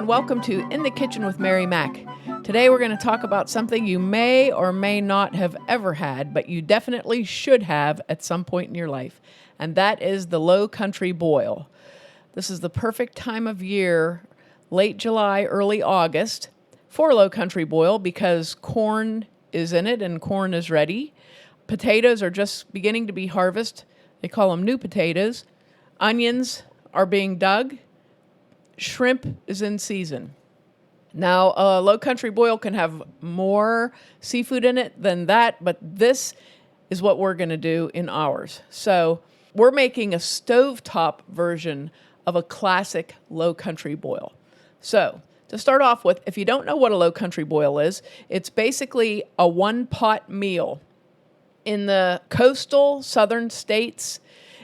and welcome to In the Kitchen with Mary Mac. Today we're going to talk about something you may or may not have ever had, but you definitely should have at some point in your life, and that is the low country boil. This is the perfect time of year, late July, early August, for low country boil because corn is in it and corn is ready. Potatoes are just beginning to be harvested. They call them new potatoes. Onions are being dug. Shrimp is in season. Now, a low country boil can have more seafood in it than that, but this is what we're going to do in ours. So we're making a stovetop version of a classic low country boil. So to start off with, if you don't know what a low country boil is, it's basically a one-pot meal. In the coastal southern states,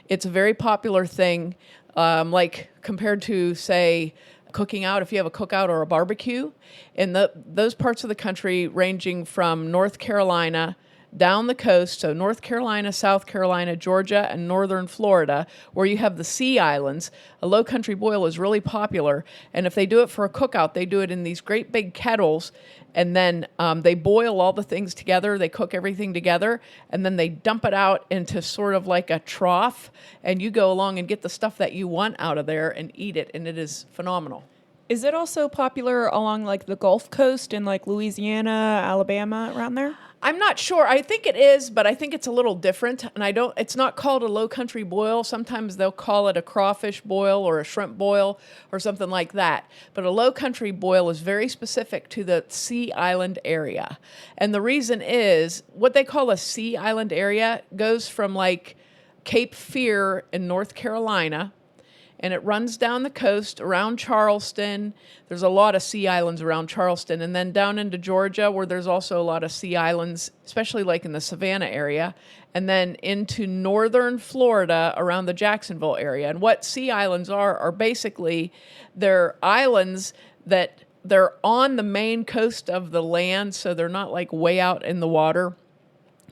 it's a very popular thing. Like compared to, say, cooking out, if you have a cookout or a barbecue, in those parts of the country ranging from North Carolina down the coast, so North Carolina, South Carolina, Georgia, and northern Florida, where you have the sea islands, a low country boil is really popular. And if they do it for a cookout, they do it in these great big kettles, and then they boil all the things together, they cook everything together, and then they dump it out into sort of like a trough, and you go along and get the stuff that you want out of there and eat it, and it is phenomenal. Is it also popular along like the Gulf Coast in like Louisiana, Alabama, around there? I'm not sure. I think it is, but I think it's a little different. And it's not called a low country boil. Sometimes they'll call it a crawfish boil or a shrimp boil or something like that. But a low country boil is very specific to the sea island area. And the reason is what they call a sea island area goes from like Cape Fear in North Carolina, and it runs down the coast around Charleston. There's a lot of sea islands around Charleston. And then down into Georgia, where there's also a lot of sea islands, especially like in the Savannah area. And then into northern Florida around the Jacksonville area. And what sea islands are basically they're islands that they're on the main coast of the land, so they're not like way out in the water.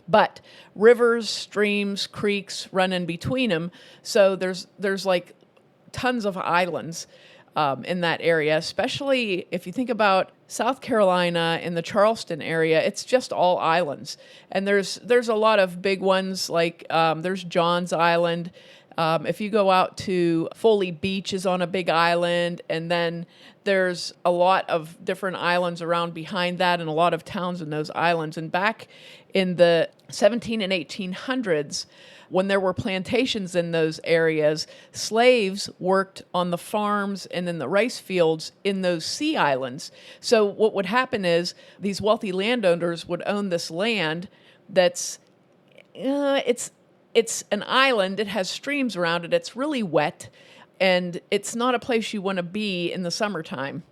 But rivers, streams, creeks run in between them. So there's like tons of islands in that area, especially if you think about South Carolina in the Charleston area. It's just all islands, and there's a lot of big ones like there's John's Island. If you go out to Foley Beach is on a big island, and then there's a lot of different islands around behind that and a lot of towns in those islands. And back in the 17 and 1800s, when there were plantations in those areas, slaves worked on the farms and in the rice fields in those sea islands. So what would happen is these wealthy landowners would own this land that's, it's an island. It has streams around it. It's really wet, and it's not a place you want to be in the summertime.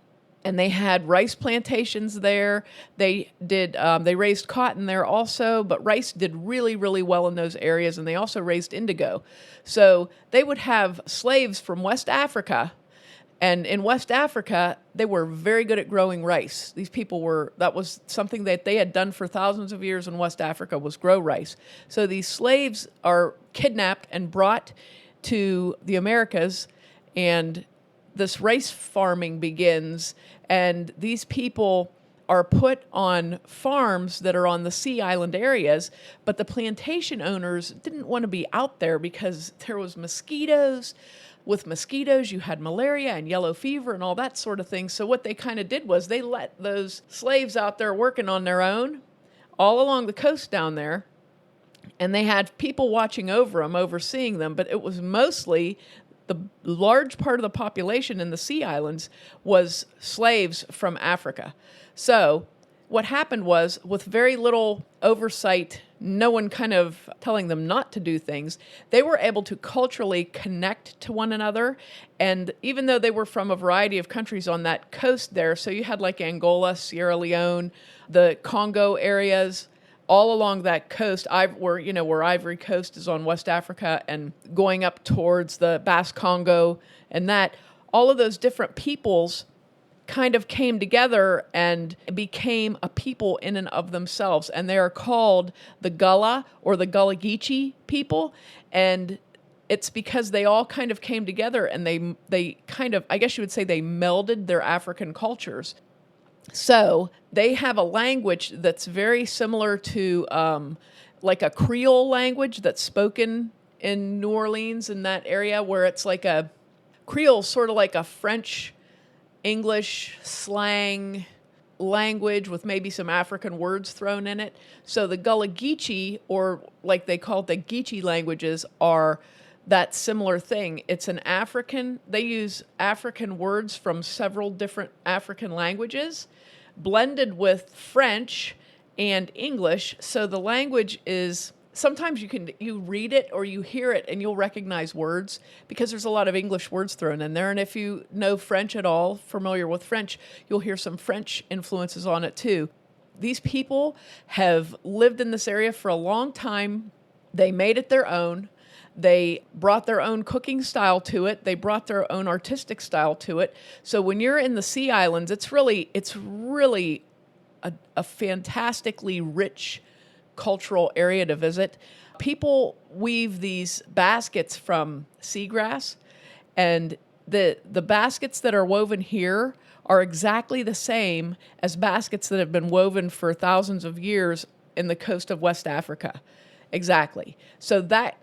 And they had rice plantations there. They raised cotton there also, but rice did really, really well in those areas, and they also raised indigo. So they would have slaves from West Africa, and in West Africa, they were very good at growing rice. These people that was something that they had done for thousands of years in West Africa, was grow rice. So these slaves are kidnapped and brought to the Americas, and this rice farming begins, and these people are put on farms that are on the sea island areas, but the plantation owners didn't want to be out there because there was mosquitoes. With mosquitoes, you had malaria and yellow fever and all that sort of thing. So what they kind of did was they let those slaves out there working on their own all along the coast down there, and they had people watching over them, overseeing them, but it was mostly the large part of the population in the sea islands was slaves from Africa. So what happened was, with very little oversight, no one kind of telling them not to do things, they were able to culturally connect to one another. And even though they were from a variety of countries on that coast there, so you had like Angola, Sierra Leone, the Congo areas, all along that coast, where Ivory Coast is on West Africa and going up towards the Basque Congo, and that all of those different peoples kind of came together and became a people in and of themselves. And they are called the Gullah or the Gullah Geechee people. And it's because they all kind of came together and they kind of, I guess you would say, they melded their African cultures. So they have a language that's very similar to like a Creole language that's spoken in New Orleans in that area, where it's like a Creole, sort of like a French English slang language with maybe some African words thrown in it. So the Gullah Geechee, or like they call it the Geechee languages, are that similar thing. It's an African, they use African words from several different African languages blended with French and English. So the language is, sometimes you read it or you hear it and you'll recognize words because there's a lot of English words thrown in there. And if you know French at all, familiar with French, you'll hear some French influences on it too. These people have lived in this area for a long time. They made it their own. They brought their own cooking style to it. They brought their own artistic style to it. So when you're in the Sea Islands, it's really a fantastically rich cultural area to visit. People weave these baskets from seagrass, and the baskets that are woven here are exactly the same as baskets that have been woven for thousands of years in the coast of West Africa. Exactly. So that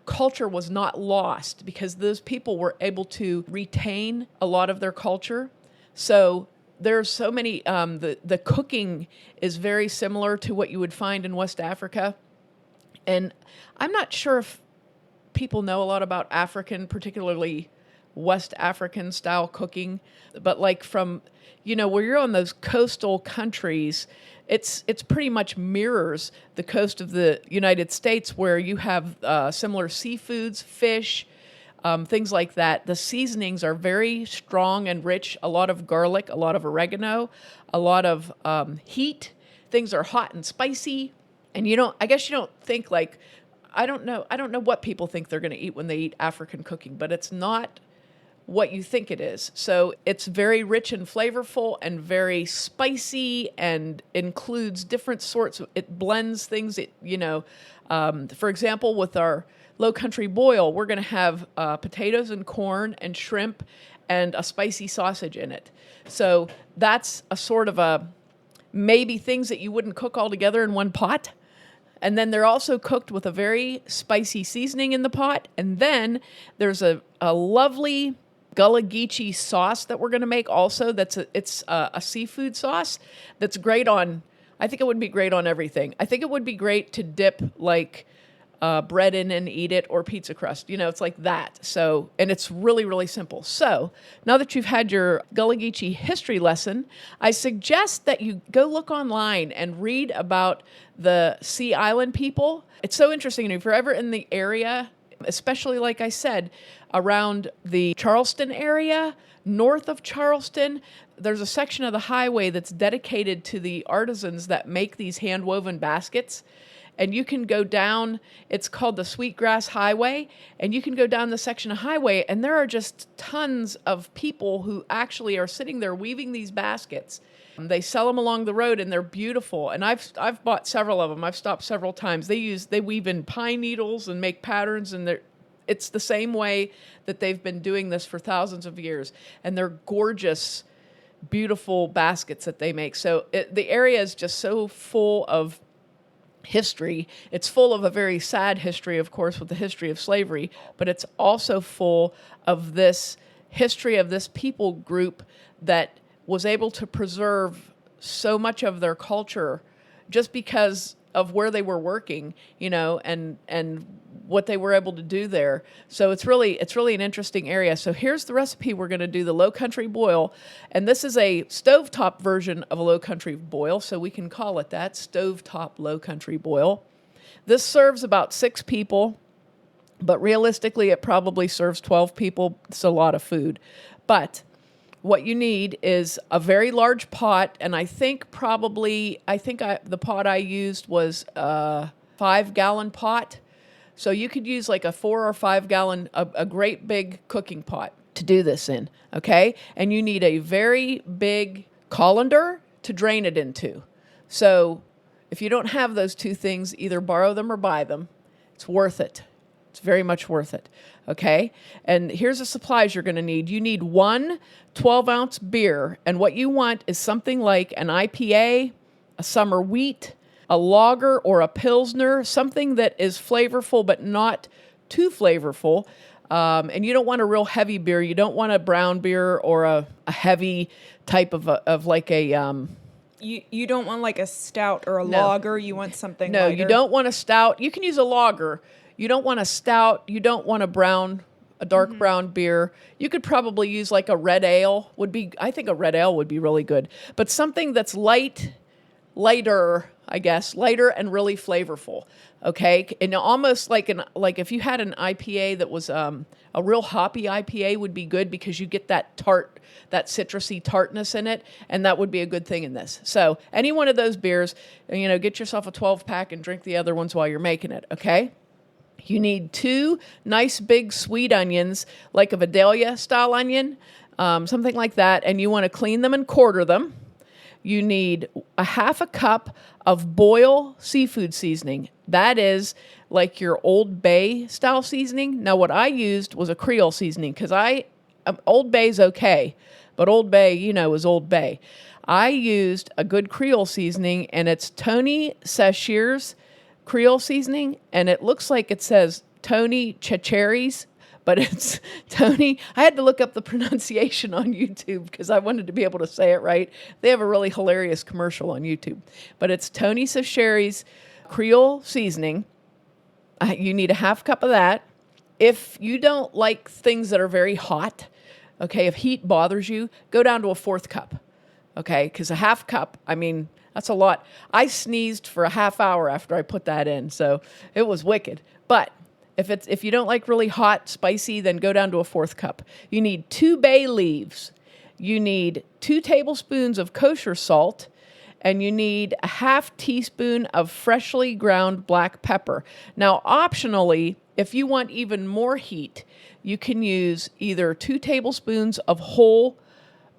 culture was not lost because those people were able to retain a lot of their culture. So there's so many, the cooking is very similar to what you would find in West Africa. And I'm not sure if people know a lot about African, particularly West African style cooking, but like from, where you're on those coastal countries, it's pretty much mirrors the coast of the United States, where you have similar seafoods, fish, things like that. The seasonings are very strong and rich, a lot of garlic, a lot of oregano, a lot of heat. Things are hot and spicy. And I guess you don't think like, I don't know what people think they're going to eat when they eat African cooking, but it's not what you think it is. So it's very rich and flavorful and very spicy and includes different sorts. It blends things. For example, with our low country boil, we're going to have potatoes and corn and shrimp and a spicy sausage in it. So that's a sort of a maybe things that you wouldn't cook all together in one pot. And then they're also cooked with a very spicy seasoning in the pot. And then there's a lovely Gullah Geechee sauce that we're going to make also. It's a seafood sauce that's great on, I think it would be great on everything. I think it would be great to dip like bread in and eat it, or pizza crust. It's like that. So, and it's really, really simple. So now that you've had your Gullah Geechee history lesson, I suggest that you go look online and read about the Sea Island people. It's so interesting. And if you're ever in the area, especially like I said, around the Charleston area, north of Charleston, there's a section of the highway that's dedicated to the artisans that make these hand-woven baskets. And you can go down, it's called the Sweetgrass Highway, and you can go down the section of highway, and there are just tons of people who actually are sitting there weaving these baskets. They sell them along the road, and they're beautiful. And I've bought several of them. I've stopped several times. They weave in pine needles and make patterns, and it's the same way that they've been doing this for thousands of years. And they're gorgeous, beautiful baskets that they make. So the area is just so full of history. It's full of a very sad history, of course, with the history of slavery, but it's also full of this history of this people group that was able to preserve so much of their culture just because of where they were working, and what they were able to do there. So it's really an interesting area. So here's the recipe. We're going to do the low country boil, and this is a stovetop version of a low country boil, so we can call it that, stovetop low country boil. This serves about 6 people, but realistically it probably serves 12 people. It's a lot of food. But what you need is a very large pot, and I think the pot I used was a 5-gallon pot. So you could use like a 4 or 5 gallon, a great big cooking pot to do this in, okay? And you need a very big colander to drain it into. So if you don't have those two things, either borrow them or buy them. It's worth it. It's very much worth it. Okay? And here's the supplies you're going to need. You need one 12-ounce beer, and what you want is something like an IPA, a summer wheat, a lager, or a pilsner, something that is flavorful but not too flavorful. And you don't want a real heavy beer. You don't want a brown beer or a heavy type of like a... You don't want like a stout or a lager. You want something No, lighter. you don't want a stout. You can use a lager. You don't want a stout. You don't want a dark brown beer. You could probably use like a red ale I think a red ale would be really good. But something that's lighter, I guess, lighter and really flavorful. Okay, and almost like if you had an IPA that was a real hoppy IPA would be good because you get that citrusy tartness in it, and that would be a good thing in this. So any one of those beers, get yourself a 12-pack and drink the other ones while you're making it. Okay. You need 2 nice big sweet onions, like a Vidalia style onion, something like that, and you want to clean them and quarter them. You need a half a cup of Boyle seafood seasoning. That is like your Old Bay style seasoning. Now, what I used was a Creole seasoning because Old Bay's okay, but Old Bay, is Old Bay. I used a good Creole seasoning, and it's Tony Sachier's Creole seasoning, and it looks like it says Tony Chachere's, but it's Tony. I had to look up the pronunciation on YouTube because I wanted to be able to say it right. They have a really hilarious commercial on YouTube, but it's Tony Sacheri's Creole seasoning. You need a half cup of that. If you don't like things that are very hot, okay, if heat bothers you, go down to a 4th cup, okay, because a half cup, that's a lot. I sneezed for a half hour after I put that in, so it was wicked. But if you don't like really hot, spicy, then go down to a 4th cup. You need 2 bay leaves. You need 2 tablespoons of kosher salt, and you need a half teaspoon of freshly ground black pepper. Now, optionally, if you want even more heat, you can use either 2 tablespoons of whole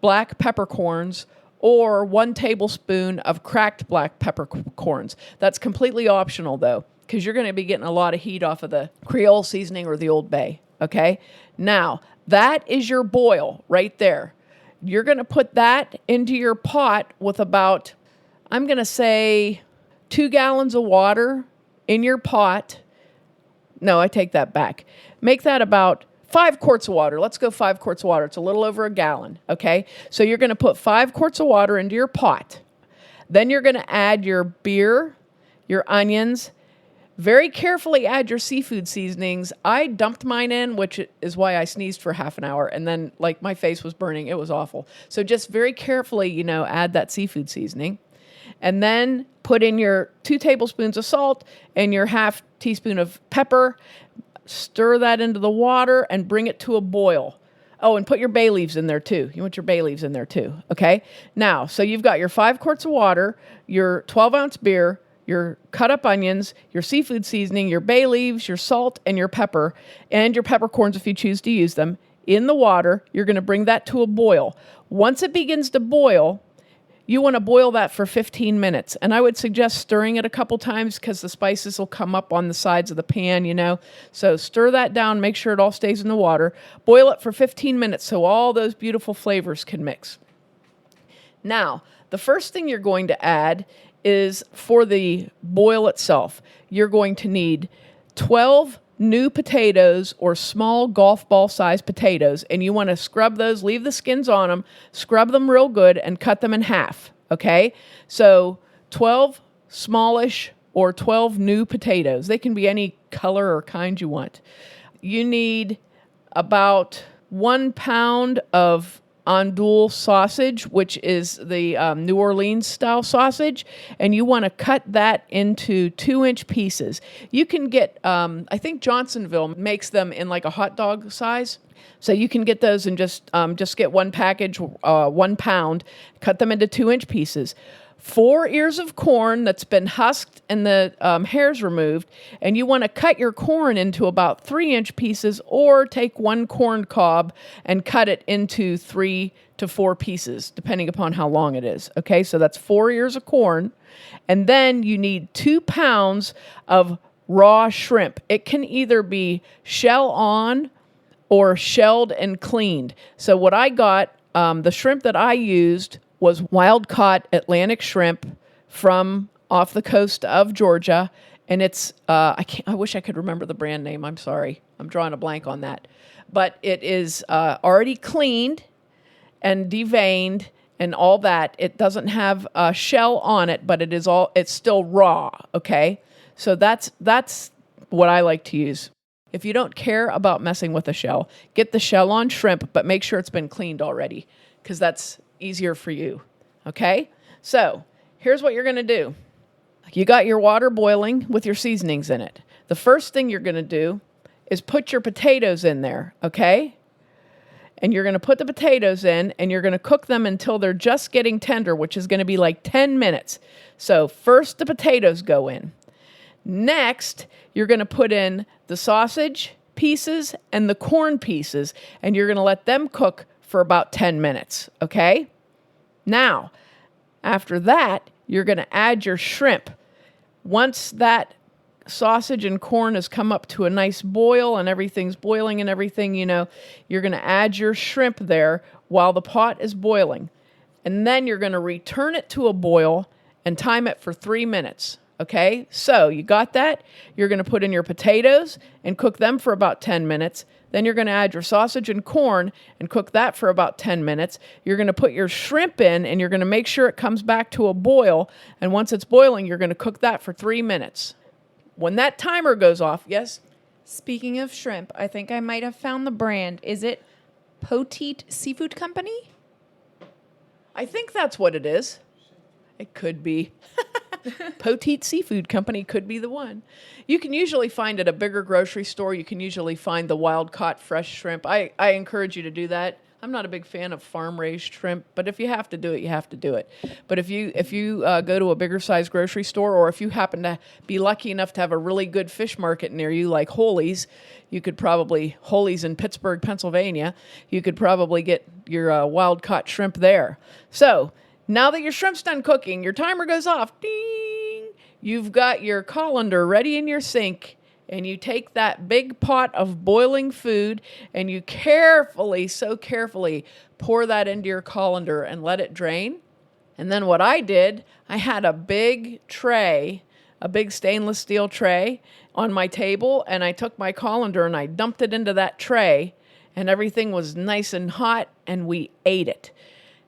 black peppercorns or 1 tablespoon of cracked black peppercorns. That's completely optional, though, because you're going to be getting a lot of heat off of the Creole seasoning or the Old Bay, okay? Now, that is your boil right there. You're going to put that into your pot with about, I'm going to say, 2 gallons of water in your pot. No, I take that back. Make that about 5 quarts of water. Let's go 5 quarts of water. It's a little over a gallon, okay? So you're going to put 5 quarts of water into your pot. Then you're going to add your beer, your onions. Very carefully add your seafood seasonings. I dumped mine in, which is why I sneezed for half an hour, and then my face was burning. It was awful. So just very carefully, add that seafood seasoning. And then put in your 2 tablespoons of salt and your half teaspoon of pepper. Stir that into the water and bring it to a boil. Oh, and put your bay leaves in there too. You want your bay leaves in there too, okay? Now, so you've got your 5 quarts of water, your 12-ounce beer, your cut up onions, your seafood seasoning, your bay leaves, your salt, and your pepper, and your peppercorns if you choose to use them, in the water. You're going to bring that to a boil. Once it begins to boil, you want to boil that for 15 minutes. And I would suggest stirring it a couple times because the spices will come up on the sides of the pan, So stir that down, make sure it all stays in the water. Boil it for 15 minutes so all those beautiful flavors can mix. Now, the first thing you're going to add is for the boil itself. You're going to need 12 new potatoes or small golf ball sized potatoes, and you want to scrub those, leave the skins on them, scrub them real good, and cut them in half, okay? So 12 smallish or 12 new potatoes. They can be any color or kind you want. You need about 1 pound of andouille sausage, which is the New Orleans style sausage, and you want to cut that into 2-inch pieces. You can get, I think Johnsonville makes them in like a hot dog size. So you can get those and just get 1 package, 1 pound, cut them into 2-inch pieces. 4 ears of corn that's been husked and the hairs removed, and you want to cut your corn into about 3-inch pieces, or take 1 corn cob and cut it into 3 to 4 pieces, depending upon how long it is. Okay, so that's 4 ears of corn. And then you need 2 pounds of raw shrimp. It can either be shell on or shelled and cleaned. So what I got, the shrimp that I used was wild caught Atlantic shrimp from off the coast of Georgia. And it's, I wish I could remember the brand name. I'm sorry. I'm drawing a blank on that. But it is already cleaned and deveined and all that. It doesn't have a shell on it, but it's still raw, okay? So that's what I like to use. If you don't care about messing with the shell, get the shell on shrimp, but make sure it's been cleaned already, because that's easier for you, okay? So here's what you're going to do. You got your water boiling with your seasonings in it. The first thing you're going to do is put your potatoes in there, okay? And you're going to put the potatoes in, and you're going to cook them until they're just getting tender, which is going to be like 10 minutes. So first the potatoes go in. Next, you're going to put in the sausage pieces and the corn pieces, and you're going to let them cook for about 10 minutes, okay? Now, after that, you're going to add your shrimp. Once that sausage and corn has come up to a nice boil and everything's boiling and everything, you're going to add your shrimp there while the pot is boiling. And then you're going to return it to a boil and time it for 3 minutes. Okay, so you got that? You're going to put in your potatoes and cook them for about 10 minutes. Then you're going to add your sausage and corn and cook that for about 10 minutes. You're going to put your shrimp in, and you're going to make sure it comes back to a boil. And once it's boiling, you're going to cook that for 3 minutes. When that timer goes off, yes? Speaking of shrimp, I think I might have found the brand. Is it Petite Seafood Company? I think that's what it is. It could be. Petite Seafood Company could be the one. You can usually find at a bigger grocery store. You can usually find the wild-caught fresh shrimp. I encourage you to do that. I'm not a big fan of farm-raised shrimp, but if you have to do it, you have to do it. But if you go to a bigger-sized grocery store, or if you happen to be lucky enough to have a really good fish market near you, like Holy's, Holy's in Pittsburgh, Pennsylvania, you could probably get your wild-caught shrimp there. So now that your shrimp's done cooking, your timer goes off. Ding! You've got your colander ready in your sink, and you take that big pot of boiling food, and you so carefully pour that into your colander and let it drain. And then what I did, I had a big tray, a big stainless steel tray on my table, and I took my colander and I dumped it into that tray, and everything was nice and hot, and we ate it.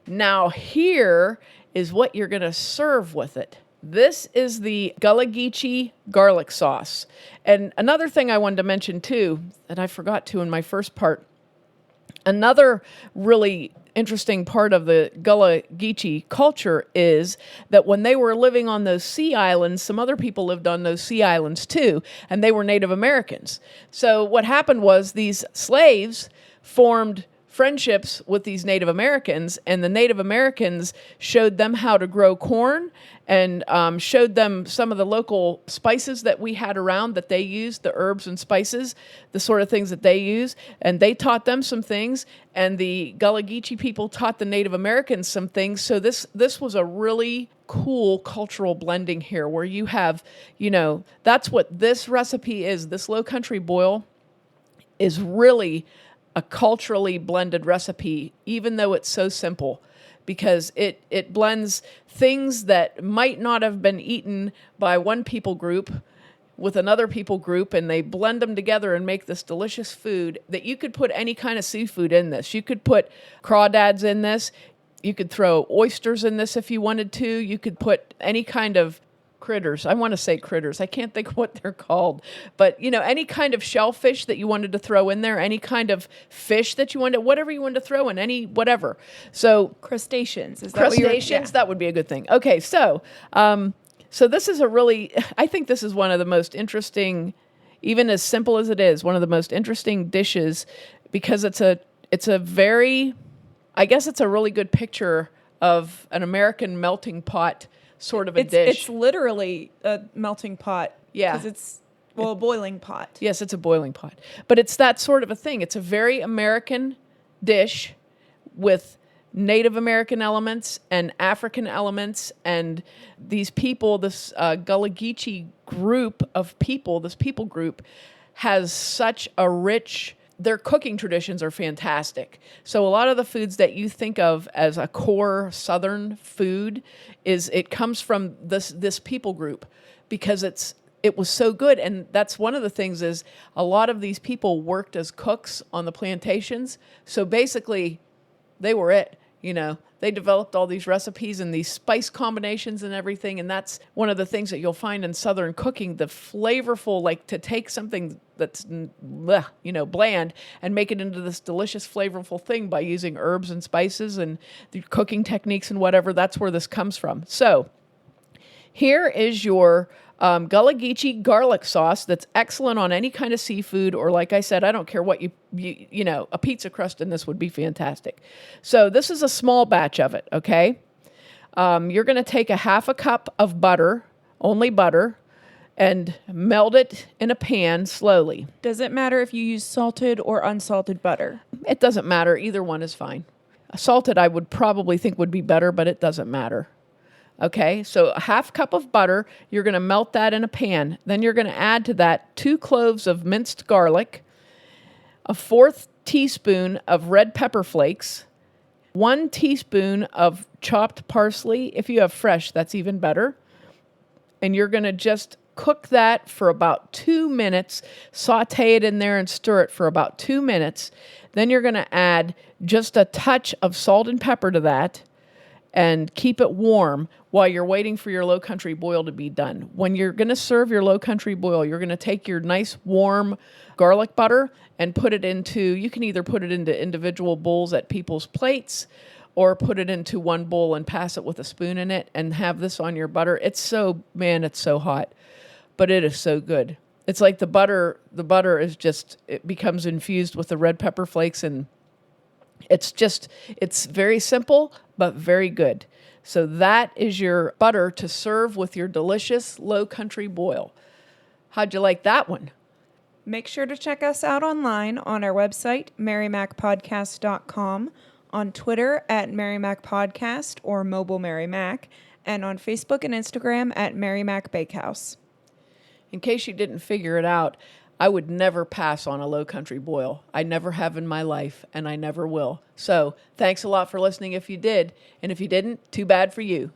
Now, here is what you're going to serve with it. This is the Gullah Geechee garlic sauce. And another thing I wanted to mention, too, that I forgot to in my first part, another really interesting part of the Gullah Geechee culture is that when they were living on those sea islands, some other people lived on those sea islands, too, and they were Native Americans. So what happened was these slaves formed friendships with these Native Americans, and the Native Americans showed them how to grow corn and showed them some of the local spices that we had around that they used, the herbs and spices, the sort of things that they use, and they taught them some things, and the Gullah Geechee people taught the Native Americans some things. So this was a really cool cultural blending here, where you have, that's what this recipe is. This low country boil is really a culturally blended recipe, even though it's so simple, because it blends things that might not have been eaten by one people group with another people group, and they blend them together and make this delicious food that you could put any kind of seafood in this. You could put crawdads in this. You could throw oysters in this if you wanted to. You could put any kind of critters. I want to say critters. I can't think of what they're called. But, any kind of shellfish that you wanted to throw in there, any kind of fish that you wanted, whatever you wanted to throw in, whatever. So Crustaceans. Is that crustaceans, that would be a good thing. Okay, so this is I think this is one of the most interesting, even as simple as it is, one of the most interesting dishes, because it's a very, I guess it's a really good picture of an American melting pot sort of a dish. It's literally a melting pot. Yeah. Because it's, a boiling pot. Yes, it's a boiling pot. But it's that sort of a thing. It's a very American dish with Native American elements and African elements, and these people, this Gullah Geechee group of people, this people group has such a rich, their cooking traditions are fantastic. So a lot of the foods that you think of as a core Southern food it comes from this people group because it was so good. And that's one of the things is a lot of these people worked as cooks on the plantations. So basically they were it. They developed all these recipes and these spice combinations and everything. And that's one of the things that you'll find in Southern cooking, the flavorful, like to take something that's, bland and make it into this delicious, flavorful thing by using herbs and spices and the cooking techniques and whatever. That's where this comes from. So here is your Gullah Geechee garlic sauce that's excellent on any kind of seafood, or like I said, I don't care what a pizza crust in this would be fantastic. So this is a small batch of it, okay? You're going to take a half a cup of butter, only butter, and melt it in a pan slowly. Does it matter if you use salted or unsalted butter? It doesn't matter. Either one is fine. Salted I would probably think would be better, but it doesn't matter. Okay, so a half cup of butter, you're going to melt that in a pan. Then you're going to add to that 2 cloves of minced garlic, a 1/4 teaspoon of red pepper flakes, 1 teaspoon of chopped parsley. If you have fresh, that's even better. And you're going to just cook that for about 2 minutes, saute it in there and stir it for about 2 minutes. Then you're going to add just a touch of salt and pepper to that, and keep it warm while you're waiting for your low country boil to be done. When you're going to serve your low country boil, you're going to take your nice warm garlic butter and put it into, you can either put it into individual bowls at people's plates or put it into one bowl and pass it with a spoon in it and have this on your butter. It's so hot, but it is so good. It's like the butter is just, it becomes infused with the red pepper flakes, and it's very simple, but very good. So that is your butter to serve with your delicious low country boil. How'd you like that one? Make sure to check us out online on our website, marymacpodcast.com, on Twitter at marymacpodcast or Mobile Mary Mac, and on Facebook and Instagram at Mary Mac Bakehouse. In case you didn't figure it out, I would never pass on a low country boil. I never have in my life, and I never will. So thanks a lot for listening if you did. And if you didn't, too bad for you.